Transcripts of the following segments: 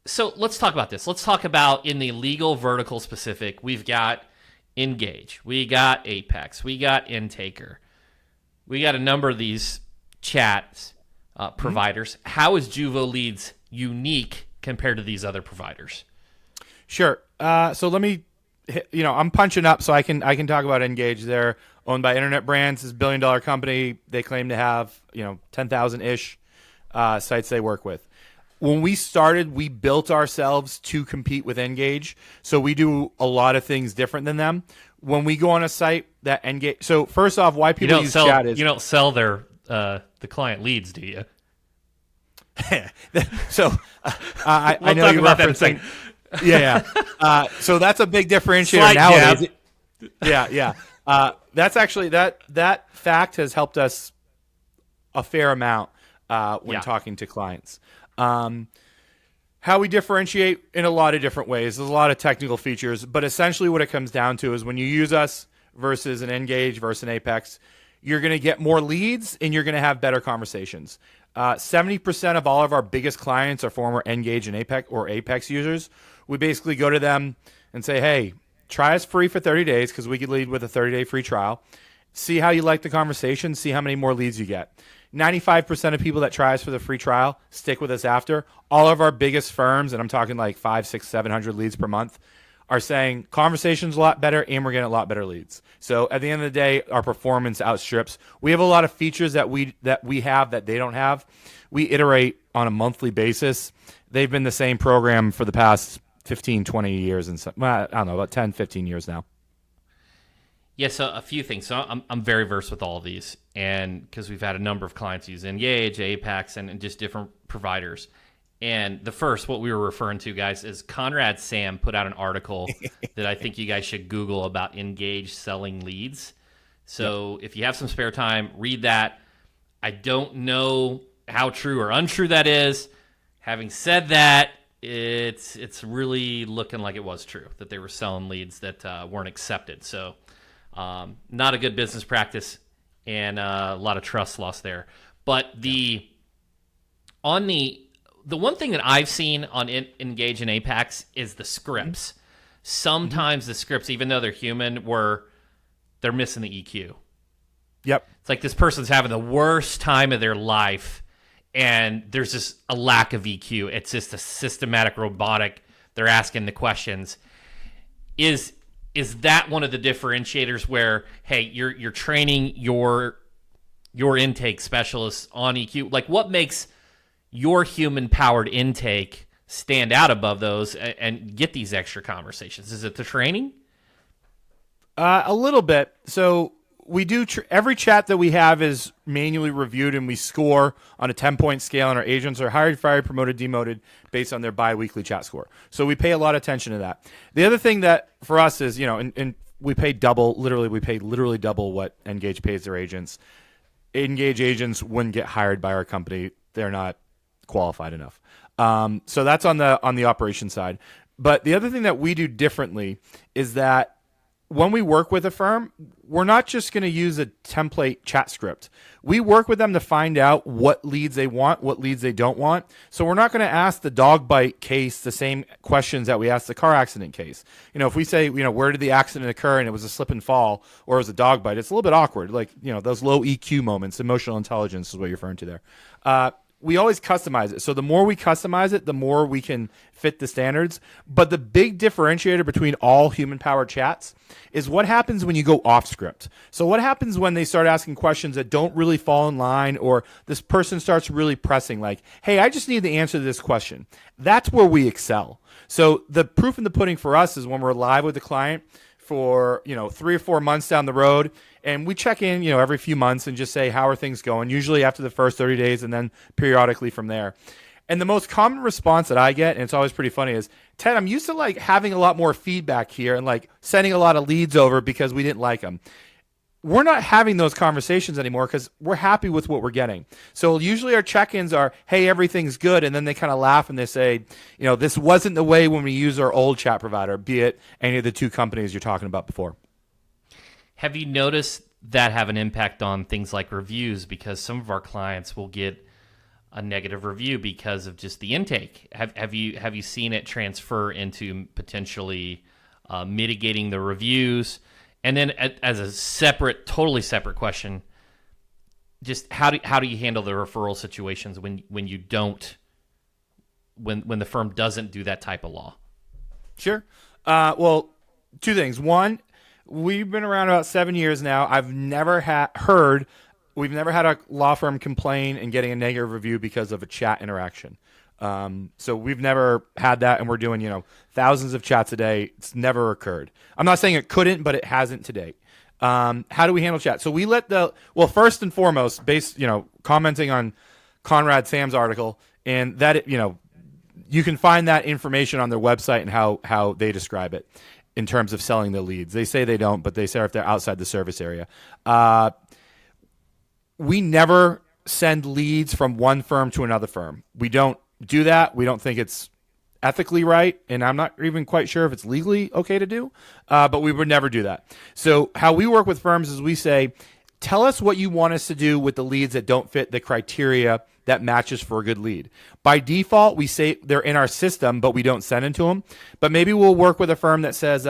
So let's talk about this. Let's talk about in the legal vertical specific. We've got Engage, we got Apex, we got Intaker, we got a number of these chat providers. How is Juvo Leads unique compared to these other providers? Sure. So let me, I'm punching up so I can talk about Engage. They're owned by Internet Brands, this $1 billion company. They claim to have 10,000 ish sites they work with. When we started, we built ourselves to compete with Engage. So we do a lot of things different than them. When we go on a site that Engage, so first off, why people use chat is you don't sell their the client leads, do you? so We'll I know talk you're about that in a referencing. second. Yeah. So that's a big differentiator Slight nowadays. jab. Yeah. That's actually that fact has helped us a fair amount when talking to clients. How we differentiate in a lot of different ways. There's a lot of technical features, but essentially what it comes down to is when you use us versus an Engage versus an Apex, you're going to get more leads and you're going to have better conversations. 70% of all of our biggest clients are former Engage and Apex users. We basically go to them and say, hey, try us free for 30 days because we could lead with a 30-day free trial. See how you like the conversation. See how many more leads you get. 95% of people that try us for the free trial stick with us after. All of our biggest firms, and I'm talking like 500, 600, 700 leads per month, are saying conversation's a lot better and we're getting a lot better leads. So at the end of the day, our performance outstrips. We have a lot of features that we have that they don't have. We iterate on a monthly basis. They've been the same program for the past 15, 20 years, and I don't know, about 10, 15 years now. Yeah, so a few things. So I'm very versed with all of these, and because we've had a number of clients use Engage, Apex, and just different providers. And the first, what we were referring to, guys, is Conrad Sam put out an article that I think you guys should Google about Engage selling leads. So if you have some spare time, read that. I don't know how true or untrue that is. Having said that, it's really looking like it was true, that they were selling leads that weren't accepted. So not a good business practice, and a lot of trust lost there. But the one thing that I've seen on Engage and Apex is the scripts. Sometimes the scripts, even though they're human, they're missing the EQ. Yep. It's like this person's having the worst time of their life, and there's just a lack of EQ. It's just a systematic robotic. They're asking the questions. Is that one of the differentiators where, hey, you're training your intake specialists on EQ? Like, what makes your human-powered intake stand out above those and get these extra conversations? Is it the training? A little bit. So we do every chat that we have is manually reviewed, and we score on a 10-point scale, and our agents are hired, fired, promoted, demoted based on their bi-weekly chat score. So we pay a lot of attention to that. The other thing that for us is, and we pay literally double what Engage pays their agents. Engage agents wouldn't get hired by our company. They're not qualified enough. So that's on the operation side. But the other thing that we do differently is that when we work with a firm, we're not just going to use a template chat script. We work with them to find out what leads they want, what leads they don't want. So we're not going to ask the dog bite case the same questions that we ask the car accident case. If we say, where did the accident occur and it was a slip and fall or it was a dog bite, it's a little bit awkward. Like, those low EQ moments, emotional intelligence is what you're referring to there. We always customize it. So the more we customize it, the more we can fit the standards. But the big differentiator between all human-powered chats is what happens when you go off script. So what happens when they start asking questions that don't really fall in line, or this person starts really pressing like, hey, I just need the answer to this question. That's where we excel. So the proof in the pudding for us is when we're live with the client for 3 or 4 months down the road, and we check in every few months and just say, how are things going, usually after the first 30 days and then periodically from there. And the most common response that I get, and it's always pretty funny, is, Ted, I'm used to like having a lot more feedback here and like sending a lot of leads over because we didn't like them. We're not having those conversations anymore because we're happy with what we're getting. So usually our check-ins are, hey, everything's good. And then they kind of laugh and they say, this wasn't the way when we use our old chat provider, be it any of the two companies you're talking about before. Have you noticed that have an impact on things like reviews? Because some of our clients will get a negative review because of just the intake. Have you seen it transfer into potentially mitigating the reviews? And then as a totally separate question, just how do you handle the referral situations when you don't, when the firm doesn't do that type of law? Sure. Well, two things. One, we've been around about 7 years now. I've never we've never had a law firm complain and getting a negative review because of a chat interaction. So we've never had that, and we're doing, thousands of chats a day. It's never occurred. I'm not saying it couldn't, but it hasn't to date. How do we handle chat? So we first and foremost, commenting on Conrad Sam's article, and that, you can find that information on their website and how they describe it in terms of selling the leads. They say they don't, but they say if they're outside the service area. We never send leads from one firm to another firm. We don't do that. We don't think it's ethically right, and I'm not even quite sure if it's legally okay to do, but we would never do that. So how we work with firms is we say, tell us what you want us to do with the leads that don't fit the criteria that matches for a good lead. By default, we say they're in our system, but we don't send them to them. But maybe we'll work with a firm that says,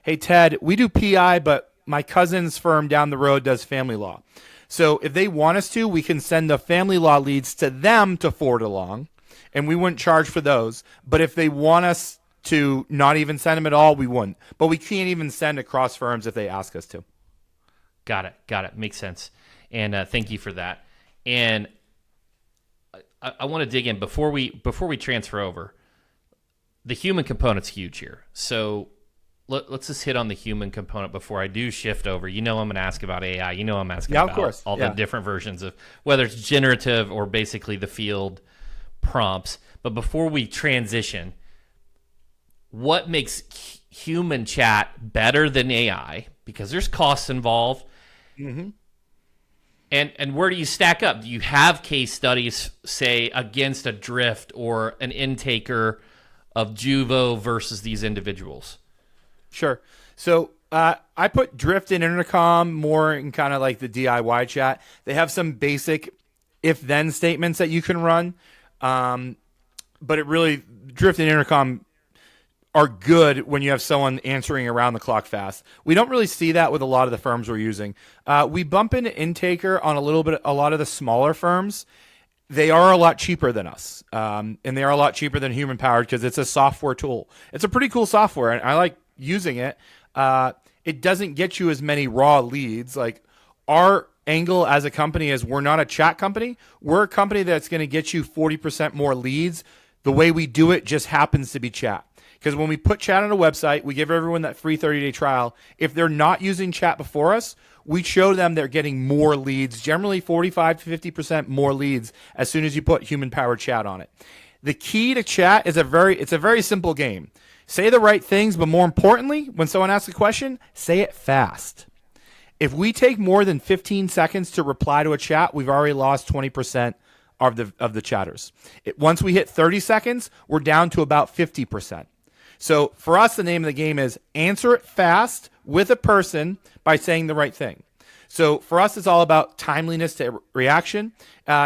hey, Ted, we do PI, but my cousin's firm down the road does family law. So if they want us to, we can send the family law leads to them to forward along, and we wouldn't charge for those. But if they want us to not even send them at all, we wouldn't. But we can't even send across firms if they ask us to. Got it. Makes sense. And thank you for that. And I want to dig in before we transfer over. The human component's huge here. So let's just hit on the human component before I do shift over. I'm going to ask about AI. I'm asking about of course. all the different versions of whether it's generative or basically the field prompts. But before we transition, what makes human chat better than AI? Because there's costs involved. Mm-hmm. And where do you stack up? Do you have case studies, say, against a Drift or an Intaker of Juvo versus these individuals? Sure. So I put Drift and Intercom more in kind of like the DIY chat. They have some basic if-then statements that you can run. But it really, Drift and Intercom are good when you have someone answering around the clock fast. We don't really see that with a lot of the firms we're using. We bump into Intaker on a lot of the smaller firms. They are a lot cheaper than us, and they are a lot cheaper than Human Powered because it's a software tool. It's a pretty cool software, and I like using it. It doesn't get you as many raw leads. Like our angle as a company is we're not a chat company. We're a company that's going to get you 40% more leads. The way we do it just happens to be chat. Because when we put chat on a website, we give everyone that free 30-day trial. If they're not using chat before us, we show them they're getting more leads, generally 45 to 50% more leads as soon as you put human-powered chat on it. The key to chat is it's a very simple game. Say the right things, but more importantly, when someone asks a question, say it fast. If we take more than 15 seconds to reply to a chat, we've already lost 20% of the chatters. Once we hit 30 seconds, we're down to about 50%. So for us, the name of the game is answer it fast with a person by saying the right thing. So for us, it's all about timeliness to reaction.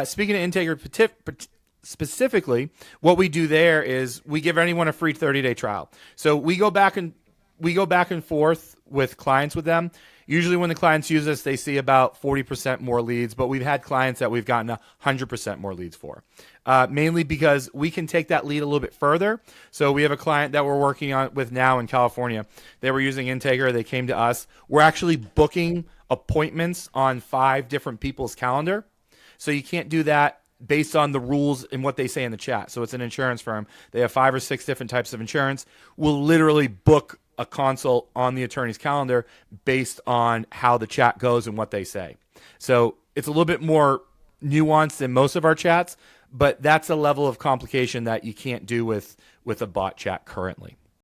Speaking of Intaker specifically, what we do there is we give anyone a free 30-day trial. So we go back and forth with clients with them. Usually when the clients use us, they see about 40% more leads, but we've had clients that we've gotten 100% more leads for, mainly because we can take that lead a little bit further. So we have a client that we're working on with now in California. They were using Intaker. They came to us. We're actually booking appointments on 5 different people's calendar. So you can't do that based on the rules and what they say in the chat. So it's an insurance firm. They have 5 or 6 different types of insurance. We'll literally book a consult on the attorney's calendar based on how the chat goes and what they say. So it's a little bit more nuanced than most of our chats, but that's a level of complication that you can't do with a bot chat currently.